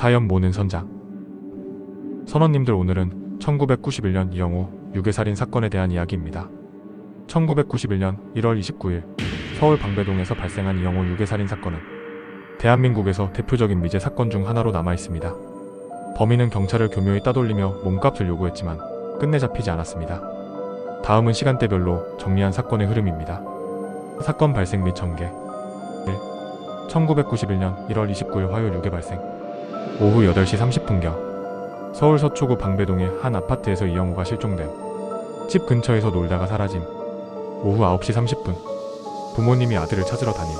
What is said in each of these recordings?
사연 모는 선장. 선원님들, 오늘은 1991년 이영호 유괴살인 사건에 대한 이야기입니다. 1991년 1월 29일 서울 방배동에서 발생한 이영호 유괴살인 사건은 대한민국에서 대표적인 미제 사건 중 하나로 남아있습니다. 범인은 경찰을 교묘히 따돌리며 몸값을 요구했지만 끝내 잡히지 않았습니다. 다음은 시간대별로 정리한 사건의 흐름입니다. 사건 발생 및 전개. 1. 1991년 1월 29일 화요일 유괴 발생. 오후 8시 30분경 서울 서초구 방배동의 한 아파트에서 이영호가 실종됨. 집 근처에서 놀다가 사라짐. 오후 9시 30분 부모님이 아들을 찾으러 다님.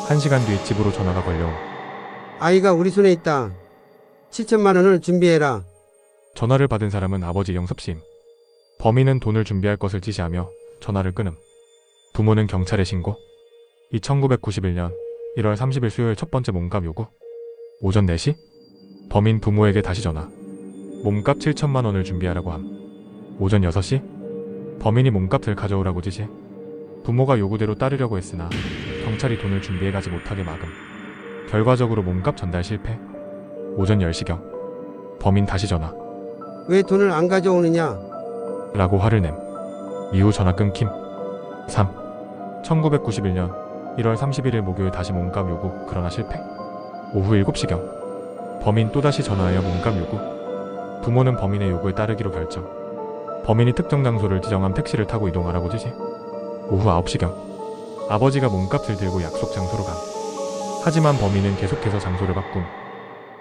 1시간 뒤 집으로 전화가 걸려옴. 아이가 우리 손에 있다. 7천만 원을 준비해라. 전화를 받은 사람은 아버지 영섭씨임. 범인은 돈을 준비할 것을 지시하며 전화를 끊음. 부모는 경찰에 신고. 1991년 1월 30일 수요일 첫 번째 몸값 요구. 오전 4시 범인 부모에게 다시 전화. 몸값 7천만 원을 준비하라고 함. 오전 6시 범인이 몸값을 가져오라고 지시. 부모가 요구대로 따르려고 했으나 경찰이 돈을 준비해가지 못하게 막음. 결과적으로 몸값 전달 실패. 오전 10시경 범인 다시 전화. 왜 돈을 안 가져오느냐? 라고 화를 냄. 이후 전화 끊김. 3. 1991년 1월 31일 목요일 다시 몸값 요구, 그러나 실패. 오후 7시경 범인 또다시 전화하여 몸값 요구. 부모는 범인의 요구에 따르기로 결정. 범인이 특정 장소를 지정한 택시를 타고 이동하라고 지시. 오후 9시경 아버지가 몸값을 들고 약속 장소로 감. 하지만 범인은 계속해서 장소를 바꿈.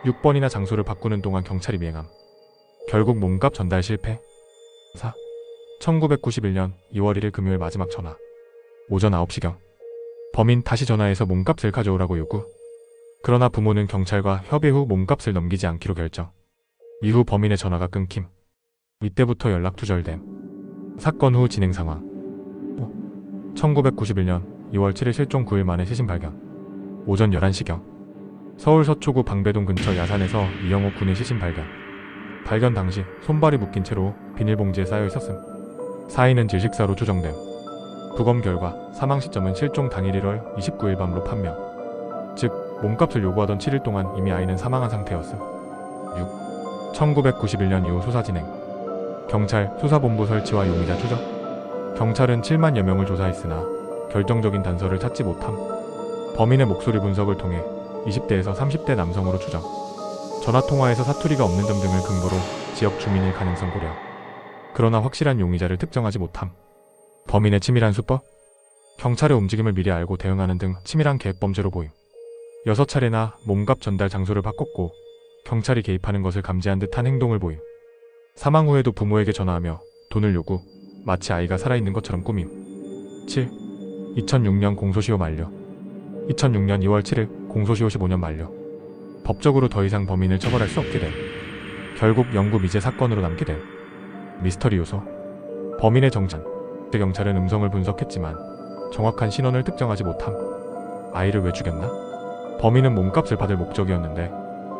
6번이나 장소를 바꾸는 동안 경찰이 미행함. 결국 몸값 전달 실패. 4. 1991년 2월 1일 금요일 마지막 전화. 오전 9시경 범인 다시 전화해서 몸값을 가져오라고 요구. 그러나 부모는 경찰과 협의 후 몸값을 넘기지 않기로 결정. 이후 범인의 전화가 끊김. 이때부터 연락 두절됨. 사건 후 진행 상황. 1991년 2월 7일 실종 9일 만에 시신 발견. 오전 11시경 서울 서초구 방배동 근처 야산에서 이영호 군의 시신 발견. 발견 당시 손발이 묶인 채로 비닐봉지에 쌓여 있었음. 사인은 질식사로 추정됨. 부검 결과 사망 시점은 실종 당일 1월 29일 밤로 판명. 즉 몸값을 요구하던 7일 동안 이미 아이는 사망한 상태였음. 6. 1991년 이후 수사 진행. 경찰 수사본부 설치와 용의자 추적. 경찰은 7만여 명을 조사했으나 결정적인 단서를 찾지 못함. 범인의 목소리 분석을 통해 20대에서 30대 남성으로 추정. 전화통화에서 사투리가 없는 점 등을 근거로 지역 주민일 가능성 고려. 그러나 확실한 용의자를 특정하지 못함. 범인의 치밀한 수법. 경찰의 움직임을 미리 알고 대응하는 등 치밀한 계획범죄로 보임. 6차례나 몸값 전달 장소를 바꿨고 경찰이 개입하는 것을 감지한 듯한 행동을 보임. 사망 후에도 부모에게 전화하며 돈을 요구. 마치 아이가 살아있는 것처럼 꾸밈. 7. 2006년 공소시효 만료. 2006년 2월 7일 공소시효 15년 만료. 법적으로 더 이상 범인을 처벌할 수 없게 됨. 결국 영구 미제 사건으로 남게 됨. 미스터리 요소. 범인의 정체. 경찰은 음성을 분석했지만 정확한 신원을 특정하지 못함. 아이를 왜 죽였나? 범인은 몸값을 받을 목적이었는데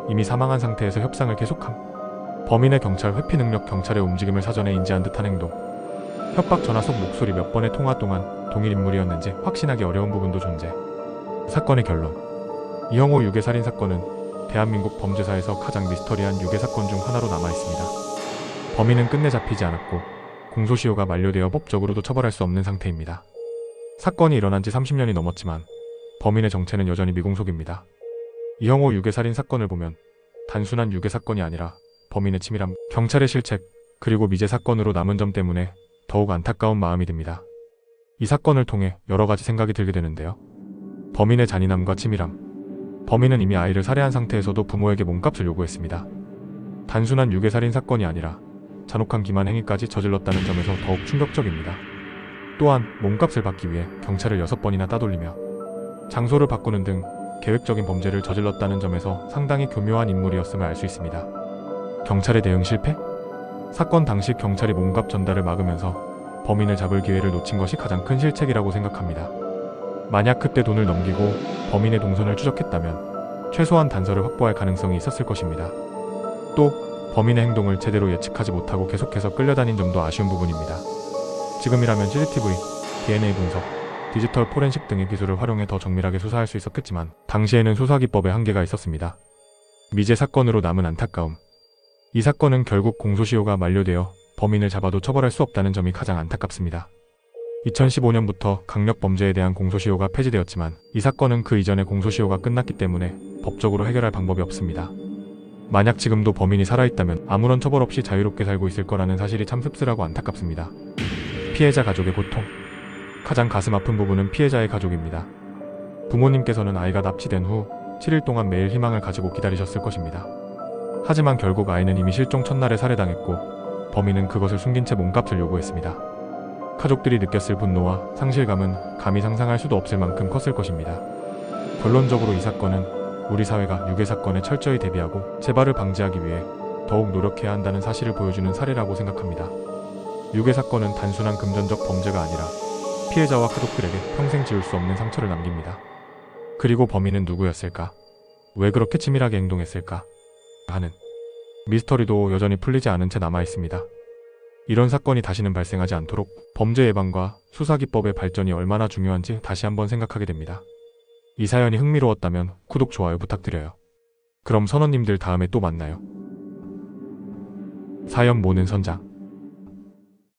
이미 사망한 상태에서 협상을 계속함. 범인의 경찰 회피 능력. 경찰의 움직임을 사전에 인지한 듯한 행동. 협박 전화 속 목소리 몇 번의 통화 동안 동일 인물이었는지 확신하기 어려운 부분도 존재. 사건의 결론. 이영호 유괴살인 사건은 대한민국 범죄사에서 가장 미스터리한 유괴사건 중 하나로 남아있습니다. 범인은 끝내 잡히지 않았고 공소시효가 만료되어 법적으로도 처벌할 수 없는 상태입니다. 사건이 일어난 지 30년이 넘었지만 범인의 정체는 여전히 미공속입니다. 이영호 유괴살인 사건을 보면 단순한 유괴사건이 아니라 범인의 치밀함, 경찰의 실책, 그리고 미제 사건으로 남은 점 때문에 더욱 안타까운 마음이 듭니다. 이 사건을 통해 여러 가지 생각이 들게 되는데요. 범인의 잔인함과 치밀함. 범인은 이미 아이를 살해한 상태에서도 부모에게 몸값을 요구했습니다. 단순한 유괴살인 사건이 아니라 잔혹한 기만 행위까지 저질렀다는 점에서 더욱 충격적입니다. 또한 몸값을 받기 위해 경찰을 6번이나 따돌리며 장소를 바꾸는 등 계획적인 범죄를 저질렀다는 점에서 상당히 교묘한 인물이었음을 알 수 있습니다. 경찰의 대응 실패? 사건 당시 경찰이 몸값 전달을 막으면서 범인을 잡을 기회를 놓친 것이 가장 큰 실책이라고 생각합니다. 만약 그때 돈을 넘기고 범인의 동선을 추적했다면 최소한 단서를 확보할 가능성이 있었을 것입니다. 또 범인의 행동을 제대로 예측하지 못하고 계속해서 끌려다닌 점도 아쉬운 부분입니다. 지금이라면 CCTV, DNA 분석, 디지털 포렌식 등의 기술을 활용해 더 정밀하게 수사할 수 있었겠지만 당시에는 수사기법에 한계가 있었습니다. 미제 사건으로 남은 안타까움. 이 사건은 결국 공소시효가 만료되어 범인을 잡아도 처벌할 수 없다는 점이 가장 안타깝습니다. 2015년부터 강력범죄에 대한 공소시효가 폐지되었지만 이 사건은 그 이전에 공소시효가 끝났기 때문에 법적으로 해결할 방법이 없습니다. 만약 지금도 범인이 살아있다면 아무런 처벌 없이 자유롭게 살고 있을 거라는 사실이 참 씁쓸하고 안타깝습니다. 피해자 가족의 고통. 가장 가슴 아픈 부분은 피해자의 가족입니다. 부모님께서는 아이가 납치된 후 7일 동안 매일 희망을 가지고 기다리셨을 것입니다. 하지만 결국 아이는 이미 실종 첫날에 살해당했고 범인은 그것을 숨긴 채 몸값을 요구했습니다. 가족들이 느꼈을 분노와 상실감은 감히 상상할 수도 없을 만큼 컸을 것입니다. 결론적으로 이 사건은 우리 사회가 유괴 사건에 철저히 대비하고 재발을 방지하기 위해 더욱 노력해야 한다는 사실을 보여주는 사례라고 생각합니다. 유괴 사건은 단순한 금전적 범죄가 아니라 피해자와 가족들에게 평생 지울 수 없는 상처를 남깁니다. 그리고 범인은 누구였을까? 왜 그렇게 치밀하게 행동했을까? 하는 미스터리도 여전히 풀리지 않은 채 남아있습니다. 이런 사건이 다시는 발생하지 않도록 범죄 예방과 수사기법의 발전이 얼마나 중요한지 다시 한번 생각하게 됩니다. 이 사연이 흥미로웠다면 구독, 좋아요 부탁드려요. 그럼 선원님들 다음에 또 만나요. 사연 모는 선장.